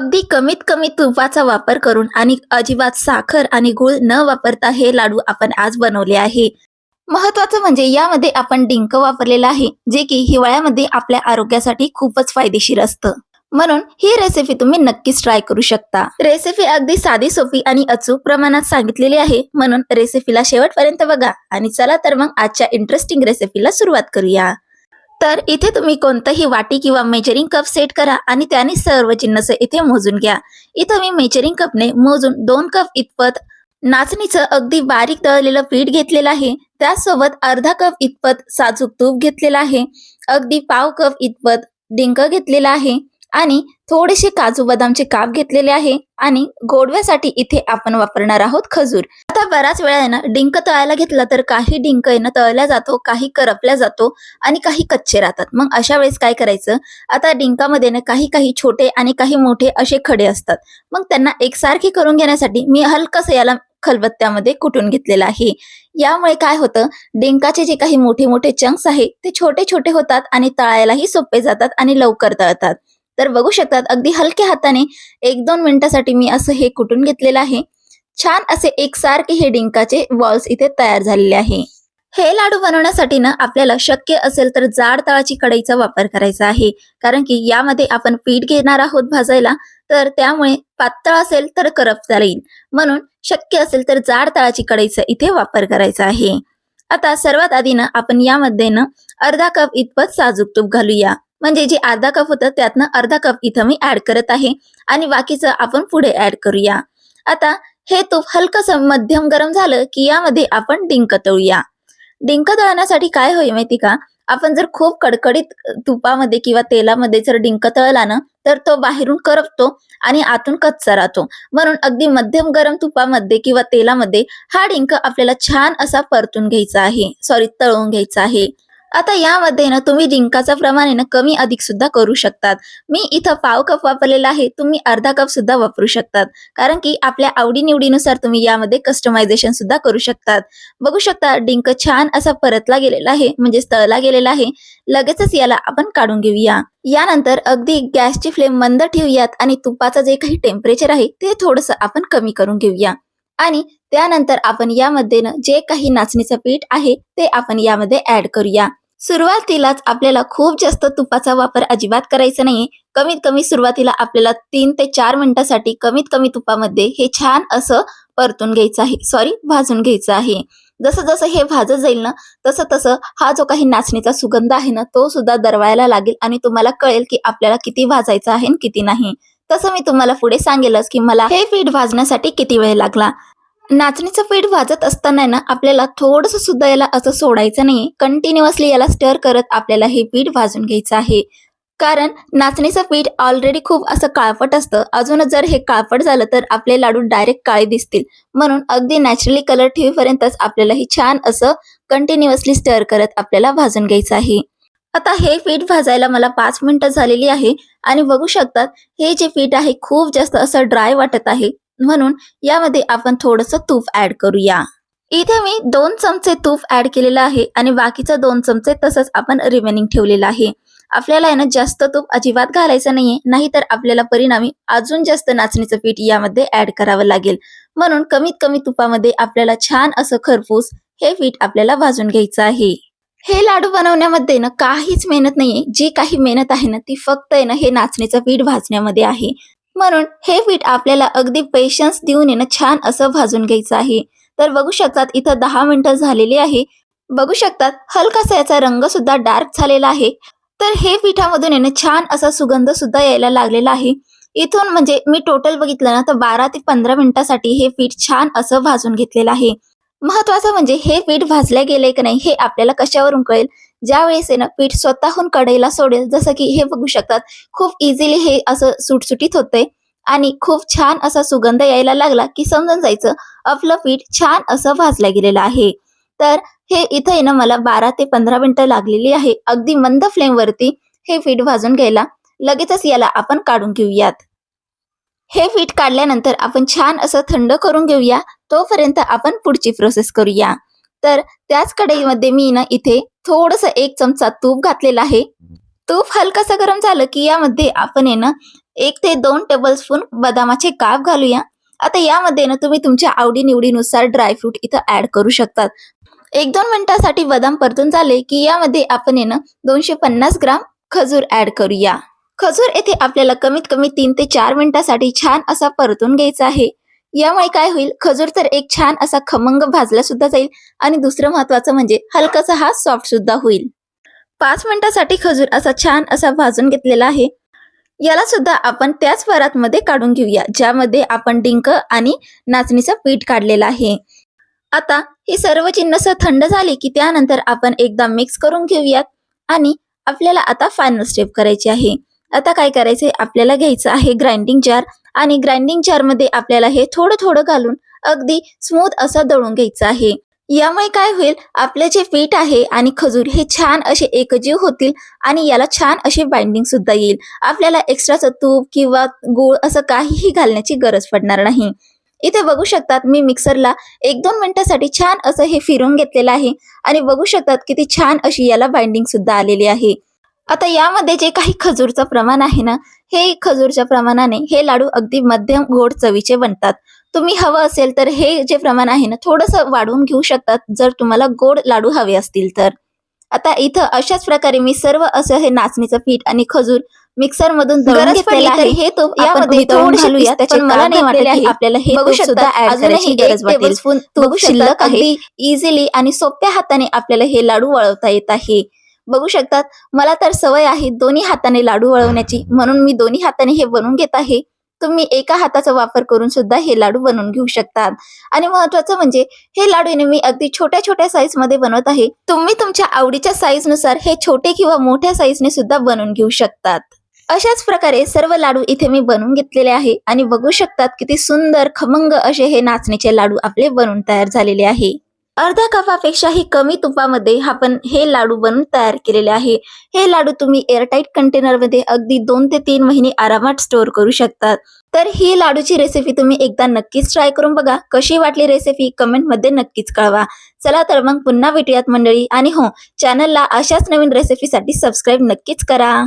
अगदी कमीत कमी तुपाचा वापर करून आणि अजिबात साखर आणि गूळ न वापरता हे लाडू आपण आज बनवले आहे. महत्वाचं म्हणजे यामध्ये आपण डिंक वापरलेला आहे, जे की हिवाळ्यामध्ये आपल्या आरोग्यासाठी खूपच फायदेशीर असतं. म्हणून ही रेसिपी तुम्ही नक्कीच ट्राय करू शकता. रेसिपी अगदी साधी सोपी आणि अचूक प्रमाणात सांगितलेली आहे, म्हणून रेसिपीला शेवटपर्यंत बघा. आणि चला तर मग आजच्या इंटरेस्टिंग रेसिपीला सुरुवात करूया. तर इथे तुम्ही कोणतंही वाटी किंवा मेजरिंग कप सेट करा आणि त्याने सर्व जिन्नस इथे मोजून घ्या. इथं मी मेजरिंग कपने मोजून 2 कप इतपत नाचणीचं अगदी बारीक दळलेलं पीठ घेतलेलं आहे. त्यासोबत अर्धा कप इतपत साजूक तूप घेतलेलं आहे. अगदी पाव कप इतपत डिंक घेतलेला आहे आणि थोडेसे काजू बदामचे काप घेतलेले आहे. आणि गोडव्यासाठी इथे आपण वापरणार आहोत खजूर. आता बराच वेळा आहे ना, डिंक तळायला घेतला तर काही डिंक आहे ना तळल्या जातो, काही करपल्या जातो आणि काही कच्चे राहतात. मग अशा वेळेस काय करायचं, आता डिंकामध्ये ना काही काही छोटे आणि काही मोठे असे खडे असतात. मग त्यांना एकसारखे करून घेण्यासाठी मी हलकसं याला खलबत्त्यामध्ये कुटून घेतलेलं आहे. यामुळे काय होतं, डिंकाचे जे काही मोठे मोठे चंक्स आहे ते छोटे छोटे होतात आणि तळायलाही सोपे जातात आणि लवकर तळतात. तर बघू शकतात अगदी हलक्या हाताने 1-2 मिनिटासाठी मी असं हे कुटून घेतलेलं आहे. छान असे एकसारखे हे डिंकाचे बॉल्स इथे तयार झालेले आहे. हे लाडू बनवण्यासाठी ना आपल्याला शक्य असेल तर जाड तळाची कढईचा वापर करायचा आहे, कारण की यामध्ये आपण पीठ घेणार आहोत भाजायला. तर त्यामुळे पातळ असेल तर करपता येईल, म्हणून शक्य असेल तर जाड तळाची कढईचा इथे वापर करायचा आहे. आता सर्वात आधी ना आपण यामध्ये ना अर्धा कप इतपत साजूक तूप घालूया. म्हणजे जे अर्धा कप होतं त्यातनं अर्धा कप इथं मी ऍड करत आहे आणि बाकीचं आपण पुढे ऍड करूया. आता हे तूप हलकसं मध्यम गरम झालं की यामध्ये आपण डिंक तळूया. डिंक तळण्यासाठी काय होईल माहिती का, आपण जर खूप कडकडीत तुपामध्ये किंवा तेलामध्ये जर डिंक तळला ना, तर तो बाहेरून करपतो आणि आतून कच्चा राहतो. म्हणून अगदी मध्यम गरम तुपामध्ये किंवा तेलामध्ये हा डिंक आपल्याला छान असा परतून घ्यायचा आहे, तळून घ्यायचा आहे. आता यामध्ये ना तुम्ही डिंकाचा प्रमाण आहे ना कमी अधिक सुद्धा करू शकतात. मी इथं पाव कप वापरलेला आहे, तुम्ही अर्धा कप सुद्धा वापरू शकतात, कारण की आपल्या आवडीनिवडीनुसार तुम्ही यामध्ये कस्टमायझेशन सुद्धा करू शकतात. बघू शकता डिंक छान असा परतला गेलेला आहे, म्हणजे तळला गेलेला आहे. लगेचच याला आपण काढून घेऊया. यानंतर अगदी गॅसची फ्लेम मंद ठेवूयात आणि तुपाचं जे काही टेम्परेचर आहे ते थोडंसं आपण कमी करून घेऊया. आणि त्यानंतर आपण यामध्ये ना जे काही नाचणीचं पीठ आहे ते आपण यामध्ये ऍड करूया. सुरुवातीलाच आपल्याला खूप जास्त तुपाचा वापर अजिबात करायचा नाहीये. कमीत कमी सुरुवातीला आपल्याला 3 ते 4 मिनिटासाठी कमीत कमी तुपामध्ये हे छान असं परतून घ्यायचं आहे, भाजून घ्यायचं आहे. जसं जसं हे भाजत जाईल ना, तसं तसं हा जो काही नाचणीचा सुगंध आहे ना तो सुद्धा दरवळायला लागेल आणि तुम्हाला कळेल की आपल्याला किती भाजायचं आहे आणि किती नाही. तसं मी तुम्हाला पुढे सांगेलच की मला हे पीठ भाजण्यासाठी किती वेळ लागला. नाचणीचं पीठ भाजत असताना ना आपल्याला थोडंसं सुद्धा याला असं सोडायचं नाही, कंटिन्युअसली याला स्टर करत आपल्याला हे पीठ भाजून घ्यायचं आहे. कारण नाचणीचं पीठ ऑलरेडी खूप असं काळपट असतं, अजूनच जर हे काळपट झालं तर आपले लाडू डायरेक्ट काळे दिसतील. म्हणून अगदी नॅचरली कलर ठेवीपर्यंतच आपल्याला हे छान असं कंटिन्युअसली स्टर करत आपल्याला भाजून घ्यायचं आहे. आता हे पीठ भाजायला मला 5 मिनिटं झालेली आहे आणि बघू शकतात हे जे पीठ आहे खूप जास्त असं ड्राय वाटत आहे, म्हणून यामध्ये आपण थोडंसं तूप ऍड करूया. इथे मी 2 चमचे तूप ऍड केलेलं आहे आणि बाकीचं 2 चमचे तसंच आपण रिमेनिंग ठेवलेलं आहे. आपल्याला आहे ना जास्त तूप अजिबात घालायचं नाहीये, नाहीतर आपल्याला परिणामी अजून जास्त नाचणीचं पीठ यामध्ये ऍड करावं लागेल. म्हणून कमीत कमी तुपामध्ये आपल्याला छान असं खरपूस हे पीठ आपल्याला भाजून घ्यायचं आहे. हे लाडू बनवण्यामध्ये ना काहीच मेहनत नाहीये, जी काही मेहनत आहे ना ती फक्त आहे ना हे नाचणीचं पीठ भाजण्यामध्ये आहे. म्हणून हे पीठ आपल्याला अगदी पेशन्स देऊन आहे ना छान असं भाजून घ्यायचं आहे. तर बघू शकतात इथं 10 मिनिटं झालेली आहे. बघू शकतात हलकासा याचा रंग सुद्धा डार्क झालेला आहे. तर हे पिठामधून आहे ना छान असा सुगंध सुद्धा यायला लागलेला आहे. इथून म्हणजे मी टोटल बघितलं ना तर 12 ते 15 मिनिटासाठी हे पीठ छान असं भाजून घेतलेलं आहे. महत्वाचं म्हणजे हे पीठ भाजले गेले की नाही हे आपल्याला कशावरून कळेल, ज्या वेळेस आहे ना पीठ स्वतःहून कढईला सोडेल. जसं की हे बघू शकतात खूप इझिली हे असं सुटसुटीत होतंय आणि खूप छान असा सुगंध यायला लागला की समजून जायचं आपलं पीठ छान असं भाजलं गेलेलं आहे. तर हे इथे आहे ना मला 12 ते 15 मिनिटं लागलेली आहे अगदी मंद फ्लेम वरती हे पीठ भाजून घ्यायला. लगेचच याला आपण काढून घेऊयात. हे पीठ काढल्यानंतर आपण छान असं थंड करून घेऊया, तोपर्यंत आपण पुढची प्रोसेस करूया. तर त्याच कढईमध्ये मी ना इथे थोडंसं 1 चमचा तूप घातलेला आहे. तूप हलकसं गरम झालं की यामध्ये आपण आहे ना 1 ते 2 टेबलस्पून बदामाचे काप घालूया. आता यामध्ये ना तुम्ही तुमच्या आवडी-निवडीनुसार ड्रायफ्रूट इथं ॲड करू शकतात. 1-2 मिनिटासाठी बदाम परतून झाले की यामध्ये आपण 250 ग्राम खजूर ॲड करूया. खजूर येथे आपल्याला कमीत कमी 3 ते 4 मिनिटासाठी छान असा परतून घ्यायचा आहे. यामुळे काय होईल, खजूर तर एक छान असा खमंग भाजला सुद्धा जाईल आणि दुसरं महत्त्वाचं म्हणजे हलकासा हा सॉफ्ट सुद्धा होईल. 5 मिनिटासाठी खजूर असा छान असा भाजून घेतलेला आहे. याला सुद्धा आपण त्याच परातमध्ये काढून घेऊया, ज्यामध्ये आपण डिंक आणि नाचणीचं पीठ काढलेलं आहे. आता ही सर्व जिन्नस थंड झाली की त्यानंतर आपण एकदा मिक्स करून घेऊयात आणि आपल्याला आता फायनल स्टेप करायची आहे. आता काय करायचंय, आपल्याला घ्यायचं आहे ग्राइंडिंग जार आणि ग्राइंडिंग जारमध्ये आपल्याला हे थोडं थोडं घालून अगदी स्मूथ असं दळून घ्यायचं आहे. यामुळे काय होईल, आपले जे पीठ आहे आणि खजूर हे छान असे एकजीव होतील आणि याला छान अशी बाइंडिंग सुद्धा येईल. आपल्याला एक्स्ट्राचं तूप किंवा गूळ असं काहीही घालण्याची गरज पडणार नाही. इथे बघू शकतात मी मिक्सरला 1-2 मिनिटासाठी छान असं हे फिरवून घेतलेलं आहे आणि बघू शकतात किती छान अशी याला बाइंडिंग सुद्धा आलेली आहे. आता यामध्ये जे काही खजूरचं प्रमाण आहे ना, हे खजूरच्या प्रमाणाने हे लाडू अगदी मध्यम गोड चवीचे बनतात. तुम्ही हवं असेल तर हे जे प्रमाण आहे ना थोडंसं वाढवून घेऊ शकतात, जर तुम्हाला गोड लाडू हवे असतील तर. आता इथं अशाच प्रकारे मी सर्व असं हे नाचणीचं पीठ आणि खजूर मिक्सर मधून दळून घेतलेलं आहे. हे तूप यामध्ये तळून घालूया. पण मला नाही वाटत की आपल्याला हे तूप सुद्धा ऍड करायची गरज वाटेल. टेबलस्पून तूप शिल्लक आहे. इझिली आणि सोप्या हाताने आपल्याला हे लाडू वळवता येत आहे. बघू शकतात, मला तर सवय आहे दोन्ही हाताने लाडू वळवण्याची, म्हणून मी दोन्ही हाताने हे बनवून घेत आहे. तुम्ही एका हाताचा वापर करून सुद्धा हे लाडू बनवून घेऊ शकतात. आणि महत्त्वाचं म्हणजे हे लाडू मी अगदी छोट्या छोट्या साईज मध्ये बनवत आहे. तुम्ही तुमच्या आवडीच्या साईज नुसार हे छोटे किंवा मोठ्या साईजने सुद्धा बनवून घेऊ शकतात. अशाच प्रकारे सर्व लाडू इथे मी बनवून घेतलेले आहे आणि बघू शकतात किती सुंदर खमंग असे हे नाचणीचे लाडू आपले बनवून तयार झालेले आहे. अर्ध्या कपापेक्षाही कमी तुपामध्ये आपण हे लाडू बनवून तयार केलेले आहे. हे लाडू तुम्ही एअरटाईट कंटेनरमध्ये अगदी 2 ते 3 महिने आरामात स्टोअर करू शकतात. तर ही लाडूची रेसिपी तुम्ही एकदा नक्कीच ट्राय करून बघा. कशी वाटली रेसिपी कमेंटमध्ये नक्कीच कळवा. चला तर मग पुन्हा भेटूयात मंडळी, आणि हो, चॅनलला अशाच नवीन रेसिपीसाठी सबस्क्राईब नक्कीच करा.